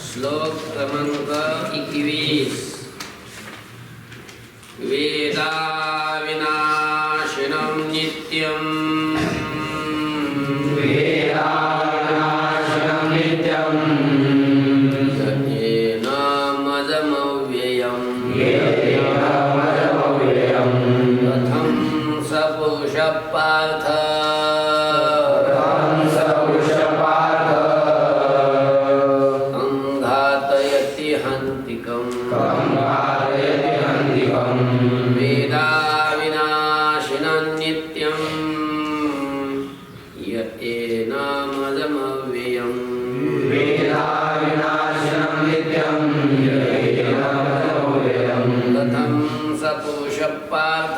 श्लोक क्रमांक 21. वेदा विनाशिनं नित्यं येनामजमव्ययम् कथं स पुरुषः पार्थ घातयति हन्तिकम् वेदा विनाशिनं नित्यं येनामजमव्ययम् कथं स पुरुषः पार्थ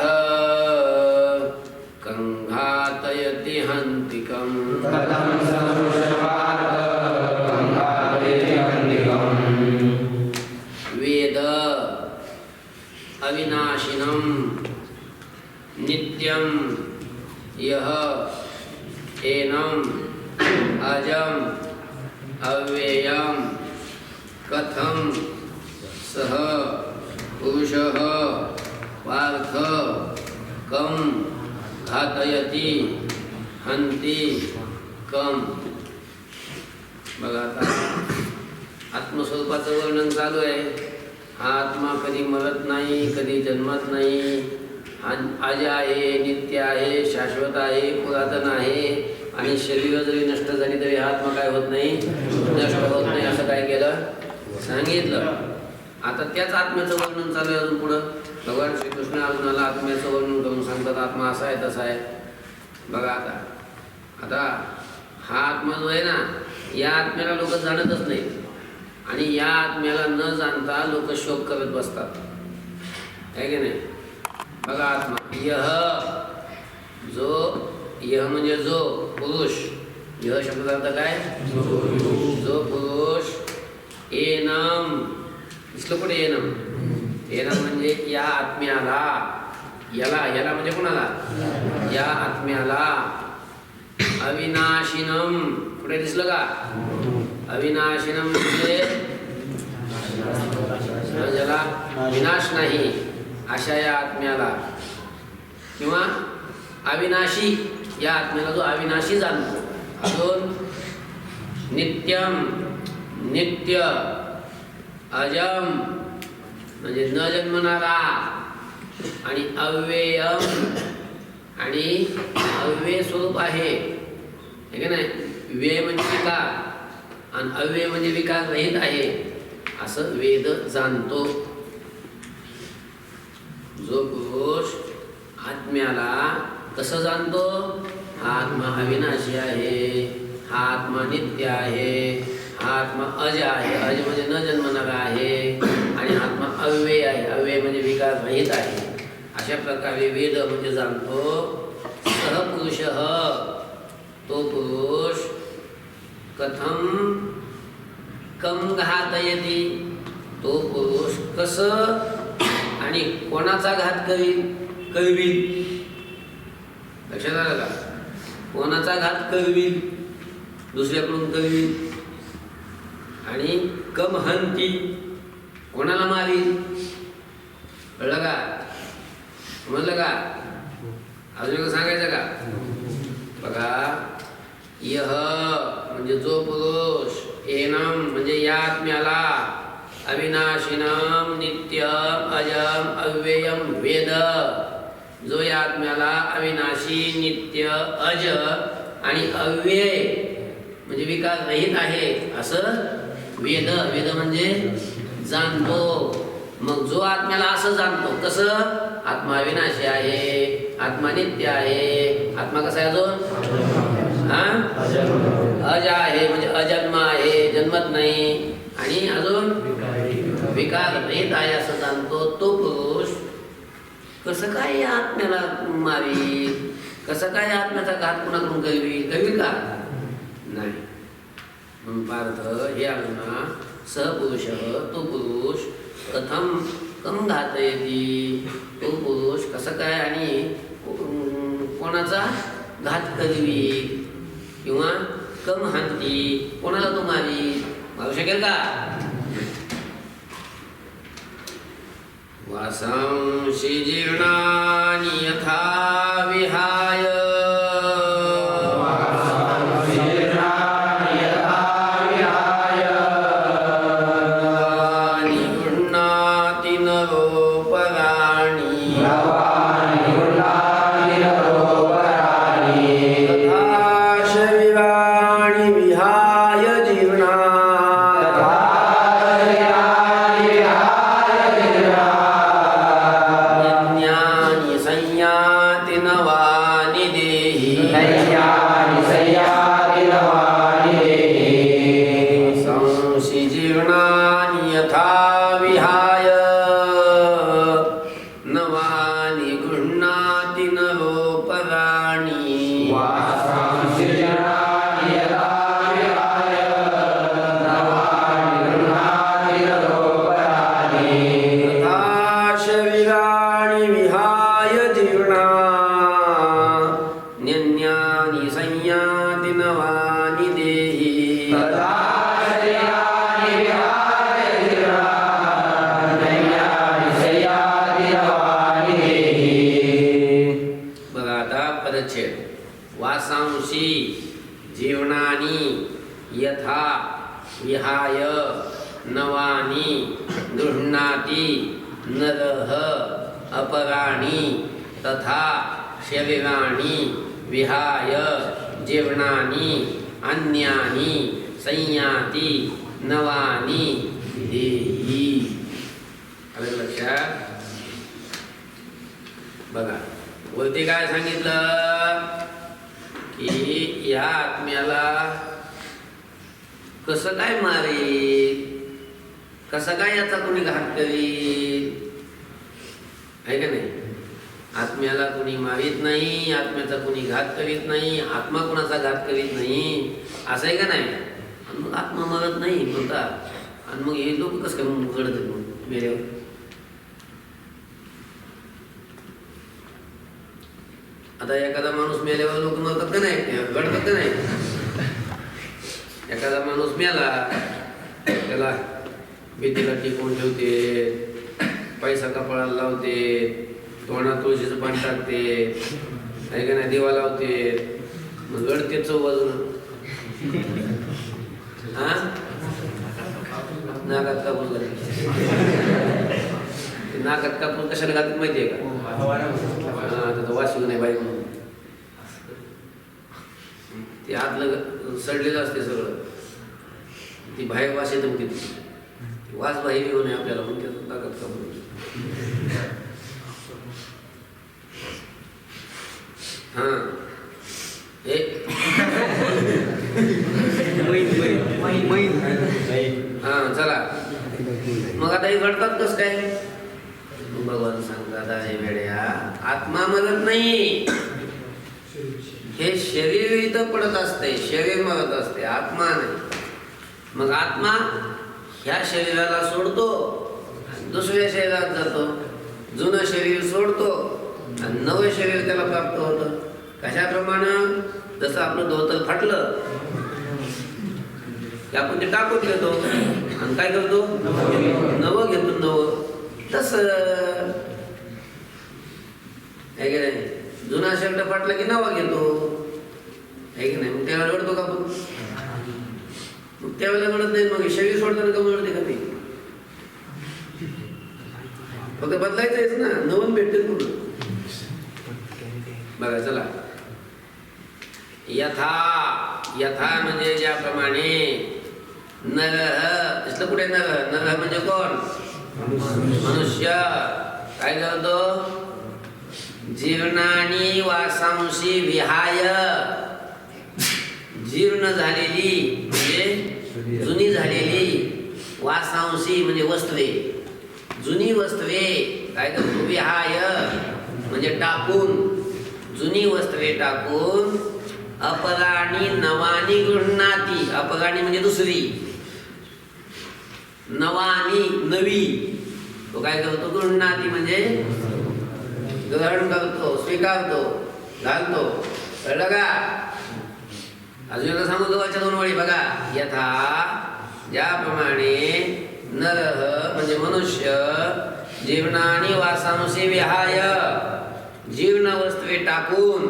घातयति हन्तिकम् वेद अविनाशिनं नित्यं यः एनं अजं अव्ययं कथं सः पुरुषः पार्थ कं घातयति हन्ति कं. बघा आता आत्मस्वरूपाचं वर्णन चालू आहे. हा आत्मा कधी मरत नाही, कधी जन्मत नाही, अज आहे, नित्य आहे, शाश्वत आहे, पुरातन आहे. आणि शरीर जरी नष्ट झाली तरी हा आत्मा काय होत नाही, नष्ट होत नाही. असं काय केलं, सांगितलं. आता त्याच आत्म्याचं वर्णन चालू आहे अजून पुढं. भगवान श्रीकृष्ण अर्जुनाला आत्म्याचं वर्णन करून सांगतात, आत्मा असा आहे तसा आहे. बघा आता हा आत्मा जो आहे ना, या आत्म्याला लोक जाणतच नाही. आणि या आत्म्याला न जाणता लोक शोक करत बसतात, आहे की नाही. बघा आत्मा यह, जो यह म्हणजे जो पुरुष. यह शब्दाचा अर्थ काय, जो पुरुष. एनम, दिसलं कुठे एनम. एनम म्हणजे या आत्म्याला, याला म्हणजे कोणाला, या आत्म्याला. अविनाशिनम कुठे दिसलं का, अविनाशिनम म्हणजे ज्याला विनाश नाही अशा या आत्म्याला, किंवा अविनाशी या आत्म्याला जो अविनाशी जाणतो. अजून नित्यम, नित्य. अजम म्हणजे न जन्मणारा. आणि अव्ययम, आणि अव्यय स्वरूप आहे, हे का नाही. व्यय म्हणजे विकार आणि अव्यय म्हणजे विकार रहित आहे असं वेद जाणतो. जो पुरुष आत्म्याला कसं जाणतो, हा आत्मा अविनाशी आहे, हा आत्मा नित्य आहे, हा आत्मा अज आहे, अज म्हणजे न जन्मणारा आहे, आणि आत्मा अव्यय आहे, अव्यय म्हणजे विकार रहित आहे. अशा प्रकारे वेद म्हणजे जाणतो. सह पुरुष, तो पुरुष. कथम कम घातयति, तो पुरुष कसं आणि कोणाचा घात करवील. लक्षात आलं का, कोणाचा घात करवील, दुसऱ्याकडून करवील. आणि कम हंती, कोणाला मारील. कळलं का, समजलं का. अजून एक सांगायचं का. बघा यह म्हणजे जो पुरुष. एनम म्हणजे या आत्म्याला. अविनाशिनम नित्यम अजम अव्ययम वेद, जो या आत्म्याला अविनाशी, नित्य, अज आणि अव्यय म्हणजे विकार रहित आहे असं वेद. वेद म्हणजे जाणतो. मग जो आत्म्याला असं जाणतो, कसं, आत्मा अविनाशी आहे, आत्मा नित्य आहे. आत्मा कसा आहे अजून, अज आहे म्हणजे अजन्म आहे, जन्मत नाही, आणि अजून विकार रहित आहे असं जाणतो. तो पुरुष कसं काय या आत्म्याला मारी, कसं काय आत्म्याचा घात कुणाकडून करील का, नाही. म्हणून पार्थ, हे अर्जुना, सहपुरुष, तो पुरुष. कथम कम घातयति, तो पुरुष कसं काय आणि कोणाचा घात करवी किंवा कम हांती, कोणाला तो मारी, मारू शकेल का? वासांसि जीर्णानि यथा विहाय निगृह्णाति नरोपराणि तथा शरीराणि विहाय यज्ञानि संयाति नवानि देहि वासांसि जीर्णानि यथा विहाय नवानि गृह्णाति नरोपराणि तथा शरीराणि विहाय जीर्णान्यन्यानि संयाति नवानि देहि बघा आता पदच्छेद वासांशी जीवनानी यथा विहाय नवानी गृह्णाति नरः अपराणी तथा शरीराणि विहाय जीवनानि अन्यानि संयाति नवानी देहि. आलं लक्षात? बघा वरती काय सांगितलं की या आत्म्याला कसं काय मारेल, कसं काय याचा कोणी घात करील, आहे का नाही? आत्म्याला कोणी मारित नाही, आत्म्याचा कोणी घात करीत नाही, आत्मा कोणाचा घात करीत नाही, असं आहे का नाही? आणि मग आत्मा मरत नाही म्हणतात आणि मग हे लोक कसं काय घडतात मग मेल्यावर? आता एखादा माणूस मेल्यावर लोक मरतात का नाही, घडतात का नाही? एखादा माणूस मेला त्याला भीतीला टिकवून ठेवते, पैसा कपाळाला लावते, तोंडात तुळशीचं पाणी टाकते, आहे का नाही, दिवा लावते, मग घडते चव बाजून. हा नाकात कापूस घालते. नाकात कापूस कशाला घालतात माहितीये का? त्याचा वास येऊ नये बाई म्हणून. ते आतलं सडलेलं असते सगळं, ती बाहेर वास येतं किती, वास बाहेर येऊ नये आपल्याला म्हणून त्याचं नाकात कापूस. हा चला मग आता हे घडतात कसं काय? भगवान सांगतात आहे वेड्या, आत्मा मरत नाही, हे शरीर इथं पडत असते, शरीर मरत असते, आत्मा नाही. मग आत्मा ह्या शरीराला सोडतो, दुसऱ्या शरीरात जातो, जुनं शरीर सोडतो आणि नवं शरीर त्याला प्राप्त होतं. कशाप्रमाणे? जसं आपलं धोतर फाटलं की आपण ते टाकून घेतो आणि काय करतो, नवं घेतो. नवं तसं आहे की नाही? जुना शर्ट फाटला की नवा घेतो, आहे की नाही? मग त्यावेळेला रडतो का आपण? मग त्यावेळेला म्हणत नाही, मग शरीर सोडताना का म्हणते का ते? फक्त बदलायचंच ना, नवीन भेटते पूर्ण. बघा चला, यथा यथा म्हणजे ज्याप्रमाणे, नर दिसलं कुठे? नर नर म्हणजे कोण? मनुष्य. काय करतो? जीर्णानी वासांशी विहाय, जीर्ण झालेली म्हणजे जुनी झालेली, वासांशी म्हणजे वस्त्रे, जुनी वस्त्रे काय करतो? विहाय म्हणजे टाकून, जुनी वस्त्रे टाकून, अपराणी नवानी गृह्णाती, अपराणी म्हणजे दुसरी, नवानी नवी, तो काय करतो? गृह्णाती म्हणजे ग्रहण करतो, स्वीकारतो, घालतो. कळलं का? अजून सांगू वरच्या दोन वळी बघा. यथा ज्याप्रमाणे नरह म्हणजे मनुष्य जीवनानी वासांसी विहाय, जीर्ण वस्तवे टाकून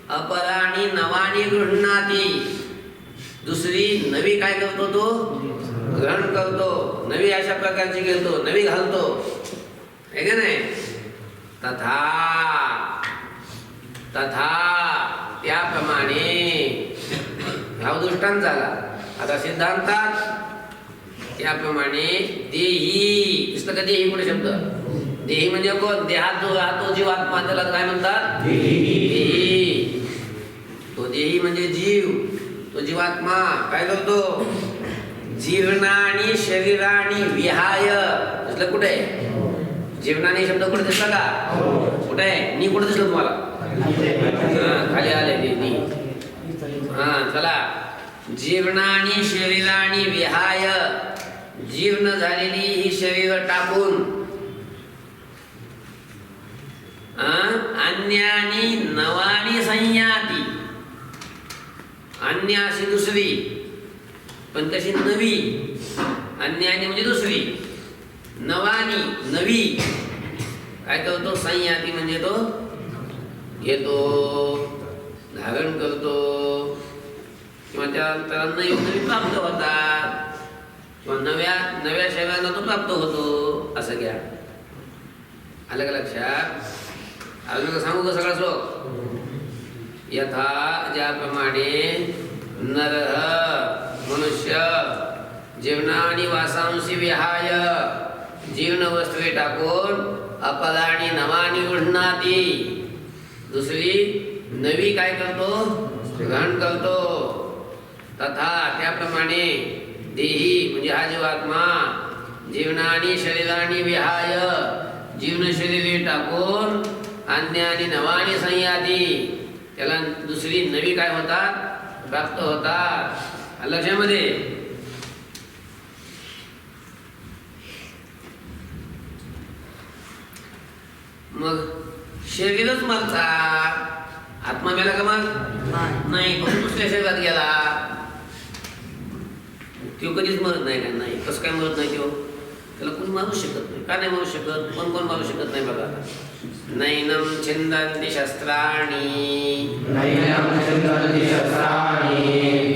अपराणी नवानी गृह्णाती, दुसरी नवी काय करतो तो ग्रहण करतो, नवी अशा प्रकारची घेतो, नवी घालतो, आहे का नाही? तथा तथा त्याप्रमाणे हा दृष्टांत झाला. आता सिद्धांतात त्याप्रमाणे देही, दिसलं का देही कुठे शब्द? देही म्हणजे कोण? देहात जो राहतो जीवात्मा, त्याला काय म्हणतात? देही. तो देही म्हणजे जीव, तो जीवात्मा काय करतो? जीवनानी शरीरानी विहाय. दिसलं कुठे? जीवनानी शब्द कुठे दिसला का? कुठे आहे? नी कुठे दिसलं तुम्हाला? खाली आले नी. चला, जीवनानी शरीरानी विहाय, जीर्ण झालेली ही शरीर टाकून, अन्यानी नवानी संयाती, अन्य अशी दुसरी पण कशी? नवी. अन्यानी म्हणजे दुसरी, नवानी नवी काय करतो? संयाती म्हणजे तो घेतो, धारण करतो, किंवा त्याला नवी प्राप्त होतात, किंवा नव्या नव्या शरीराला तो प्राप्त होतो, असं घ्या. आलं का लक्षात? अजून सांगू का सगळा श्लोक? यथा ज्याप्रमाणे नरः मनुष्य जीवनानी वासांसी विहाय, जीर्ण वस्तवे टाकून अपराणी नवानी गृह्णाती, दुसरी नवी काय करतो? ग्रहण करतो. तथा त्याप्रमाणे देही म्हणजे हा जीवात्मा जीवनानी शरीरानी विहाय, जीवन शरीरे टाकून अन्यानी नवानी संयाती, त्याला दुसरी नवी काय होतात? प्राप्त होतात. लक्षामध्ये मग शरीरच मरतात, आत्मा मेला का? मग नाही, पण दुसऱ्या शरीरात गेला, तो कधीच मरत नाही का? नाही. कसं काय मरत नाही? त्याला कोणी मारू शकत नाही. का नाही मारू शकत? कोण मारू शकत नाही? बघा, नैनम छिंदन्ति शस्त्राणि,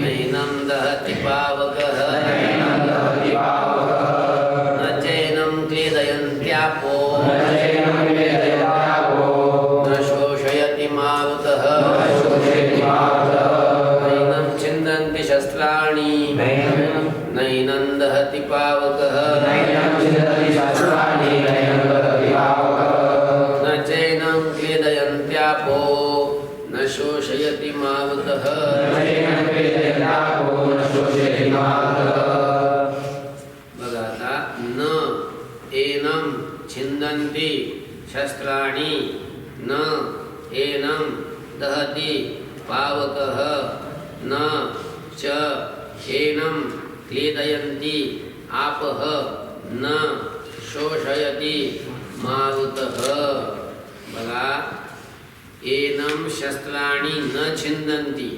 नैनम दहति पावकः, न चैनम क्लेदयन्त्यापो, न शोषयति मारुतः. नैनम छिंदन्ति शस्त्राणि, नैनं दहति पावकः, न चैनं क्लेदयन्त्यापो, न शोषयति मारुतः. बघा आता, न एनं छिंदन्ति शस्त्राणि, न एनं दहति पावकः, न च एनं क्लेदयन्ति आपः, न शोषयति मारुतः. बघा, एनं शस्त्राणि न छिंदन्ति,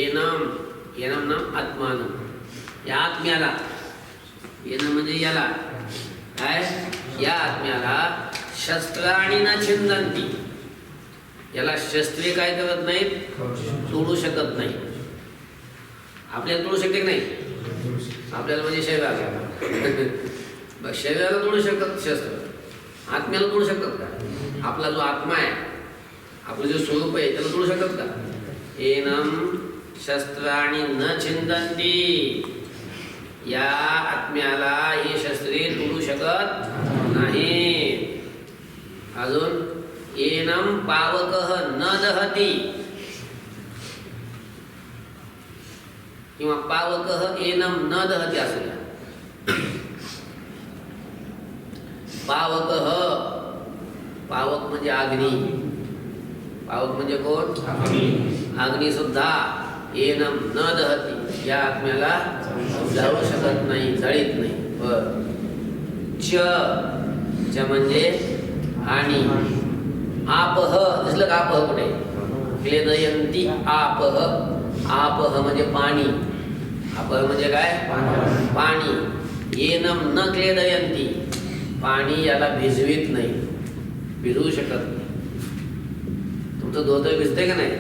एनं एनं नाम आत्मानं, या आत्म्याला, एनं म्हणजे याला काय? या आत्म्याला शस्त्राणि न छिंदन्ति, याला शस्त्रे काय करत नाहीत? तोडू शकत नाही. आपल्याला तोडू शकते की नाही? आपल्याला म्हणजे शरीराला, शरीराला तोडू शकतात शस्त्र, आत्म्याला तोडू शकतात का? आपला जो आत्मा आहे, आपलं जे स्वरूप आहे, त्याला तोडू शकतात का? एनं शस्त्राणि न छिंदन्ति, या आत्म्याला ही शस्त्रे तोडू शकत नाही. अजून एनं पावकः न दहति, किंवा पावकः एनं न दहति असं. पावकः, पावक म्हणजे अग्नी, पावक म्हणजे कोण? अग्नी सुद्धा एनं न दहति, या आत्म्याला जाळू शकत नाही, जळीत नाही. च म्हणजे आणि, आपह, दिसलं का? आपह कुठे? क्लेदयन्ति आपह, आपह म्हणजे पाणी, आपह म्हणजे काय? पाणी. एनं न क्लेदयन्ति, पाणी याला भिजवीत नाही, भिजवू शकत नाही. तुमचं धोतर भिजतंय का नाही?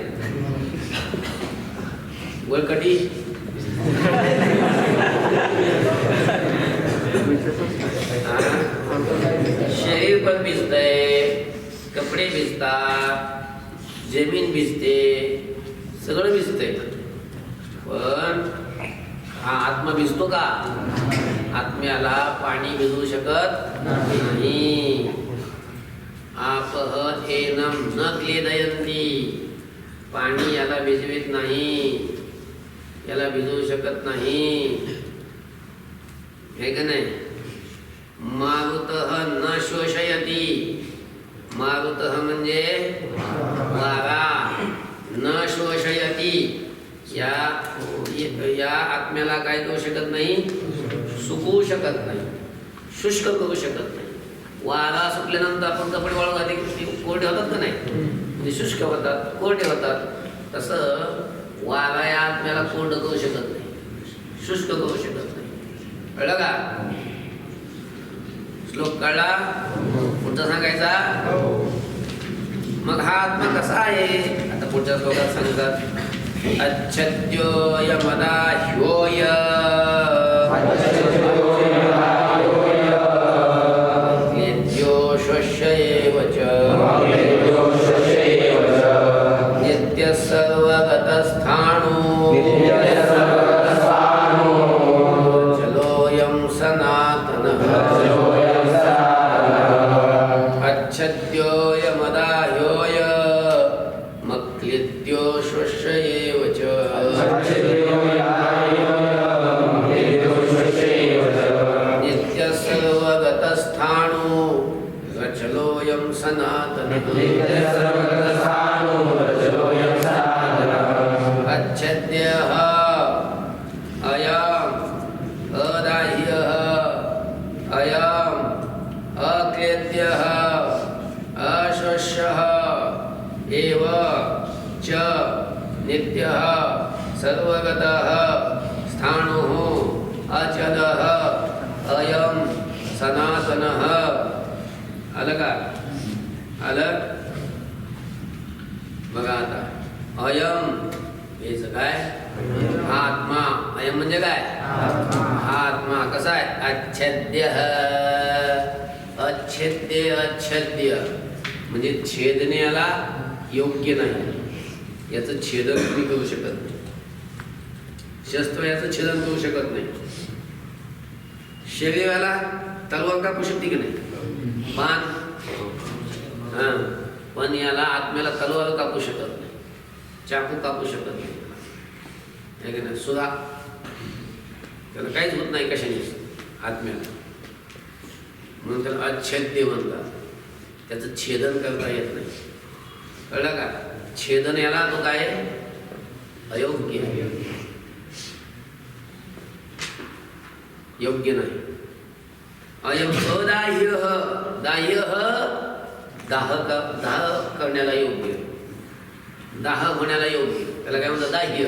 वळकटी शरीर पण भिजतंय, कपडे भिजतात, जमीन भिजते, सगळं भिजतंय. पण हा आत्मा भिजतो का? आत्म्याला पाणी भिजवू शकत नाही. आपह एनम न क्लेदयंती, पाणी याला भिजवीत नाही, याला भिजवू शकत नाही, हे का नाही? मारुतः न शोषयती, मारुतः म्हणजे वारा, न शोषयती, या आत्म्याला काय करू शकत नाही? सुकवू शकत नाही, शुष्क करू शकत नाही. वारा सुकल्यानंतर आपण कपडे वाळू घातले की कोरडे होतात का नाही? म्हणजे शुष्क होतात, कोरडे होतात. तसं वारा या आत्म्याला कोरडं करू शकत नाही, शुष्क करू शकत नाही. कळलं का? श्लोक कळला? पुढचा सांगायचा. मग हा आत्मा कसा आहे? आता पुढच्या श्लोकात सांगतात. अच्छद्यो यमदा ह्योय क्लेद्यो श्वश्येव च नित्यः सर्वगतस्थाणु चलोऽयं सनातनः. अच्छद्यो यमदा ह्योय मक्लिद्यो श्वश्येव च नित्यः सर्वगतस्थाणु रचलोऽयं सनातनः. अच्छद्यः अयम् अदाह्यः अयम् अक्लेद्यः अश्वश्यः एव च नित्यः सर्वगतः स्थाणुः अचलः अयं सनातनः. आलं का? आलं? बघा आता अयम हेच काय? आत्मा. अयम म्हणजे काय? आत्मा. कसा आहे? अच्छेद्य, अच्छेद्य, अच्छेद्य म्हणजे छेदण्याला योग्य नाही, याचं छेदन तुम्ही करू शकत नाही. शस्त्र याचं छेदन करू शकत नाही. शरीराला तलवार कापू शकते की नाही? बाण, पण याला आत्म्याला तलवार कापू शकत नाही, चाकू कापू शकत नाही, है की नाही? सुद्धा त्याला काहीच होत नाही कशाने आत्म्याला, म्हणून त्याला अच्छेद्य म्हणतात. त्याचं छेदन करता येत नाही. कळलं का? छेदन याला तो काय अयोग्य, योग्य नाही. अयम अदाह्य, दाह्य दाह करण्याला योग्य, दाह होण्याला योग्य, त्याला काय म्हणतात? दाह्य.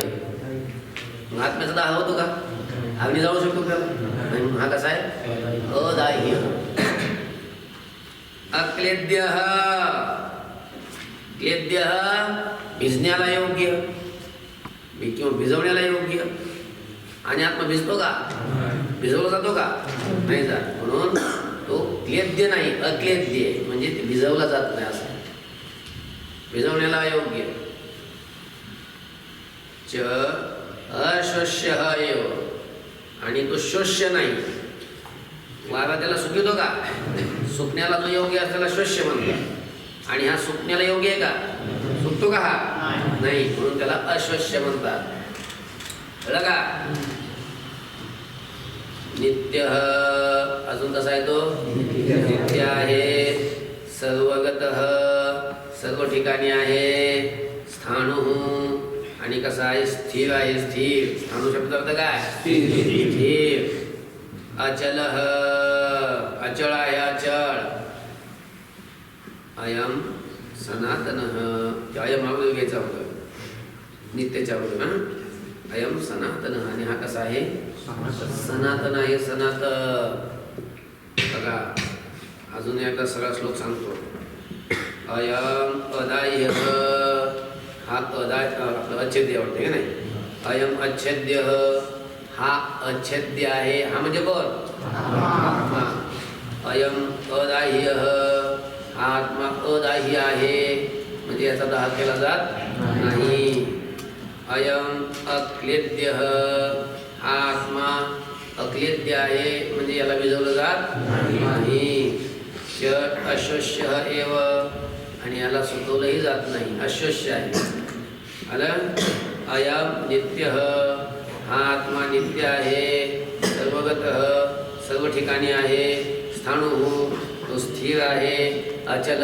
आत्म्याचा दाह होतो का? अग्नी जाळू शकतो त्याला? हा कसा आहे? अदाह्य. अक्लेद्य, क्लेद्य भिजण्याला योग्य किंवा भिजवण्याला योग्य. आणि आत्मा भिजतो का? भिजवला जातो का? नाही जात. म्हणून तो क्लेद्य नाही, अक्लेद्य म्हणजे भिजवला जात नाही, असं भिजवण्याला योग्य. च अश्वश्य एव, आणि तो शोष्य नाही. वारा त्याला सुकवितो का? सुकण्याला जो योग्य आहे त्याला शोष्य म्हणतात. आणि हा सुकण्याला योग्य आहे का? सुकतो का हा? नाही, म्हणून त्याला अश्वश्य म्हणतात. कळलं का? नित्य, अजून कसा आहे तो? नित्य आहे, सर्वगतः सर्व ठिकाणी आहे, स्थाणु आणि कसा आहे? स्थिर आहे. स्थिर, स्थाणु शब्द अर्थ काय? स्थिर. अचल, अचळ आहे, अचळ. अयम सनातन, अयम अगोदर घ्यायचा होतं, नित्यच्या अगोदर. अयम सनातन, आणि हा कसा आहे? सनातन आहे. सनातन. बघा अजून एकदा सगळा श्लोक सांगतो. अयम अदाह्य, हा अदाय आपलं अच्छेद्य वाटते का नाही. अयम अच्छेद्य, हा अच्छेद्य आहे, हा म्हणजे बर आत्मा. अयम अदाह्य, हा आत्मा अदाह्य आहे म्हणजे याचा दाह केला जात नाही. अयम अक्लेद्य, हा आत्मा अक्लेद्य आहे म्हणजे याला विजवलं जात नाही. अश्वस्य एव, आणि याला सुकवलंही जात नाही, अश्वस्य आहे. आलं. अयम नित्य, हा आत्मा नित्य आहे, सर्वगतः सर्व ठिकाणी आहे. स्थाणु, तो स्थिर आहे. अचल,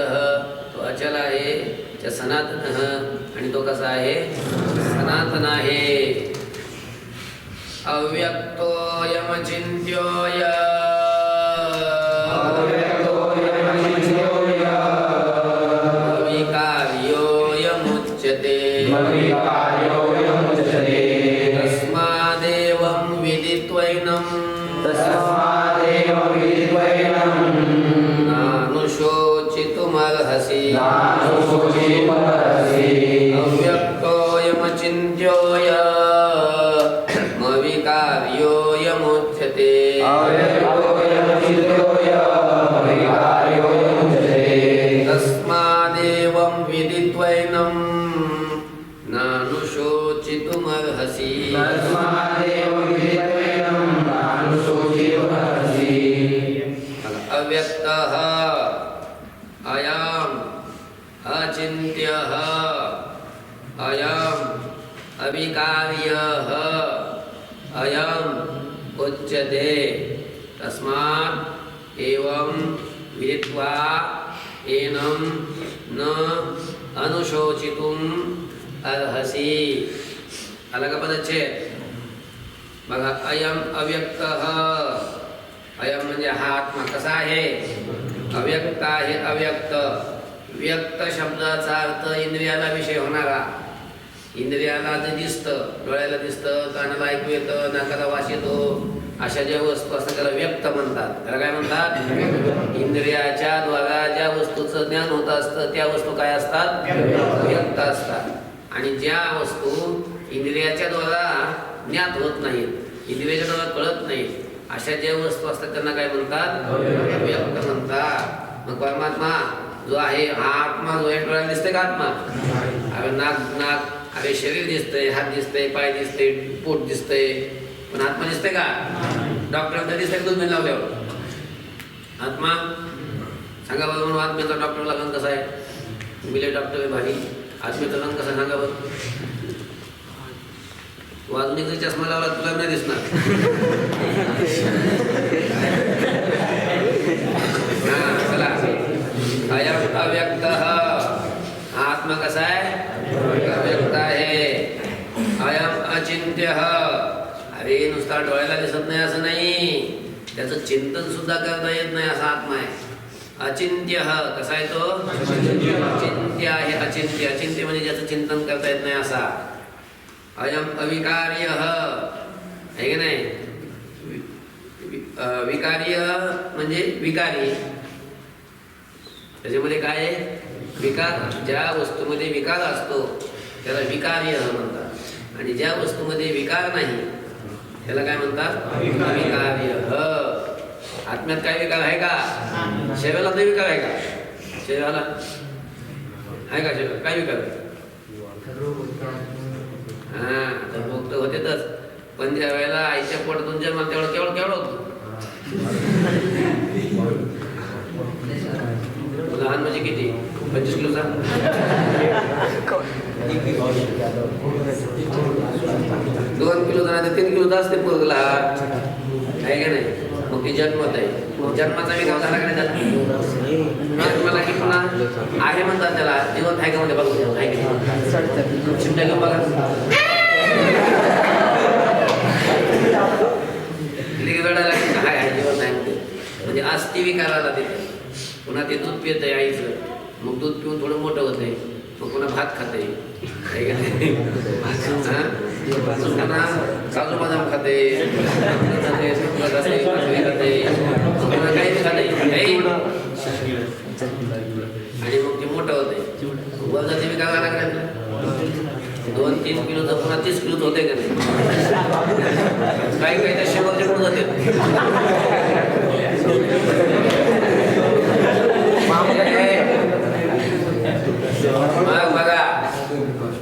तो अचल आहे. च सनातन, आणि तो कसा आहे, सनातन आहे. अव्यक्तोऽयमचिन्त्योऽय, अविकार्योऽयमुच्यते. तस्मादेवं विदित्वैनं, नानुशोचितुमर्हसि. अव्यक्तोऽयमचिन्त्योऽय मविकार्योऽयमुच्यते. तस्मादेवं विदित्वैनं नानुशोचितुमर्हसि. अव्यक्तः अयम् अचिन्त्यः अयम् अविकार्यः अयम् उच्यते. तस्मात् एवं विदित्वा एनं न अनुशोचितुम् अर्हसि. अलग पदच्छेद बघा. अयम अव्यक्तः, अयम म्हणजे हा आत्मा कसा आहे, अव्यक्त आहे. अव्यक्त, व्यक्त शब्दाचा अर्थ इंद्रियाला विषय होणारा. इंद्रियाला जे दिसतं, डोळ्याला दिसतं, कानाला ऐकू येतं, नाकाला वास येतो, अशा ज्या वस्तू असतात त्याला व्यक्त म्हणतात. त्याला काय म्हणतात, इंद्रियाच्या द्वारा ज्या वस्तूचं ज्ञान होत असतं त्या वस्तू काय असतात, व्यक्त असतात. आणि ज्या वस्तू इंद्रियाच्या द्वारा ज्ञात होत नाहीत, इंद्रियाच्या द्वारा कळत नाहीत, अशा ज्या वस्तू असतात त्यांना काय म्हणतात, व्यक्त म्हणतात. मग परमात्मा जो आहे, हा आत्मा जो आहे, डोळ्याला दिसतंय का आत्मा, अरे नाक, अरे शरीर दिसतंय, हात दिसतंय, पाय दिसतंय, पोट दिसतंय, पण आत्मा दिसतंय का. डॉक्टरांना दिसतंय का तुम्ही लावल्यावर आत्मा, सांगा बरं. म्हणून आत्म्याचा डॉक्टरला रंग कसा आहे, तुम्ही डॉक्टर आहे भारी, आत्म्याचा रंग कसा सांगा बरं. तू अजून एक चष्मा लावला तुला नाही दिसणार. चला. अयम अव्यक्त, हा आत्मा कसा आहे, अव्यक्त आहे. अयम अचिंत्य, अरे नुसता डोळ्याला दिसत नाही असं नाही, त्याचं चिंतन सुद्धा करता येत नाही असा आत्मा आहे. अचिंत्य कसा आहे तो, अचिंत्य आहे. अचिंत्य, अचिंत्य म्हणजे ज्याचं चिंतन करता येत नाही असा. अयम अविकार्य आहे की नाही. विकार्य म्हणजे विकारी, त्याच्यामध्ये काय आहे, विकार. ज्या वस्तूमध्ये विकार असतो त्याला विकार्य म्हणतात, आणि ज्या वस्तूमध्ये विकार नाही त्याला काय म्हणतात, अविकार्य. आत्म्यात काय विकार आहे का, शरीराला तर विकार आहे का, शरीराला आहे का, शरीर काय विकार आहे. हा, तर भोग तर होतेच, पण ज्या वेळेला आईच्या पोटातून जन्म तेवढं केवढं होतं. लहान म्हणजे किती, 25 किलोचा, 2 किलोचा नाही तर 3 किलोचा असते पोरग लहान आहे का नाही. मग ती जन्मत आहे, जन्माचा विकार झाला का नाही त्याला, जन्माला की पुन्हा आहे म्हणतात त्याला, जिवंत आहे का मध्ये बघू आहे की चिमट्या घेऊन बघा. आहे जिवंत आहे म्हणजे अस्थि विकाराला तिथे. पुन्हा ते दूध पित आहे आईचं, मग दूध पिऊन थोडं मोठं होत आहे, मग पुन्हा भात खाते आहे का नाही, पुन्हा काजू बदाम खाते, पुन्हा काही खाते, स्कृत होते का नाही? काही काही तर शेवटचे पण होते. मग बघा,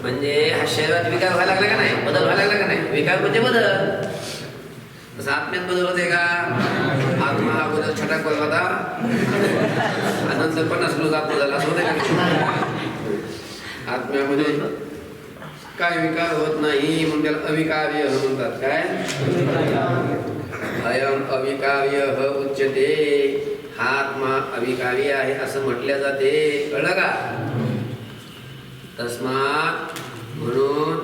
म्हणजे हा शरीरात विकार व्हायला लागला का नाही? बदल व्हायला लागला का नाही? विकार म्हणजे बदल. तसं आत्म्यात बदल होते का? आत्मा अगोदर छोटा कोल होता, नंतर 50 किलो आत्मा झाला, असं होते का? आत्म्यामध्ये काय विकार होत नाही म्हणून त्याला अविकार्य म्हणतात. काय? अयम अविकार्य उच्यते. हा आत्मा अविकारी आहे असं म्हटल्या जाते. कळलं का? तस्मात म्हणून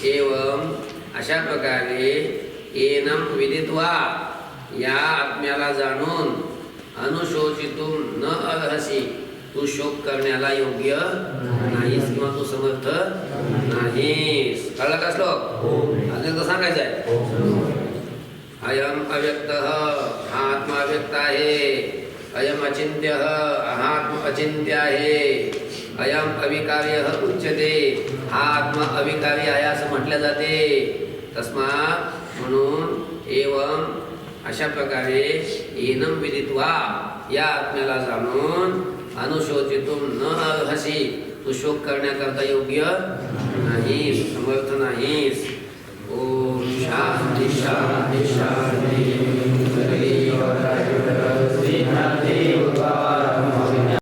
एवं अशा प्रकारे एनम विदित्वा या आत्म्याला जाणून अनुशोचितुम न अर्हसि तू शोक करण्याला योग्य नाहीस किंवा तू समर्थ नाहीस. कळलं का श्लोक? अजून सांगायचं आहे. अयम अव्यक्त हा आत्मा अव्यक्त आहे. अयम अचिंत्य हा आत्मा अचिंत्य आहे. अयम अविकार्य उच्यते हा आत्मा अविकारी आहे असं म्हटले जाते. तस्मात म्हणून एवं अशा प्रकारे एनम विदित्वा या आत्म्याला जाणून अनुशोचितुम न अर्हसि तू शोक करण्याकरता योग्य नाहीस, समर्थ नाहीस. ओम शांती शांती शांती.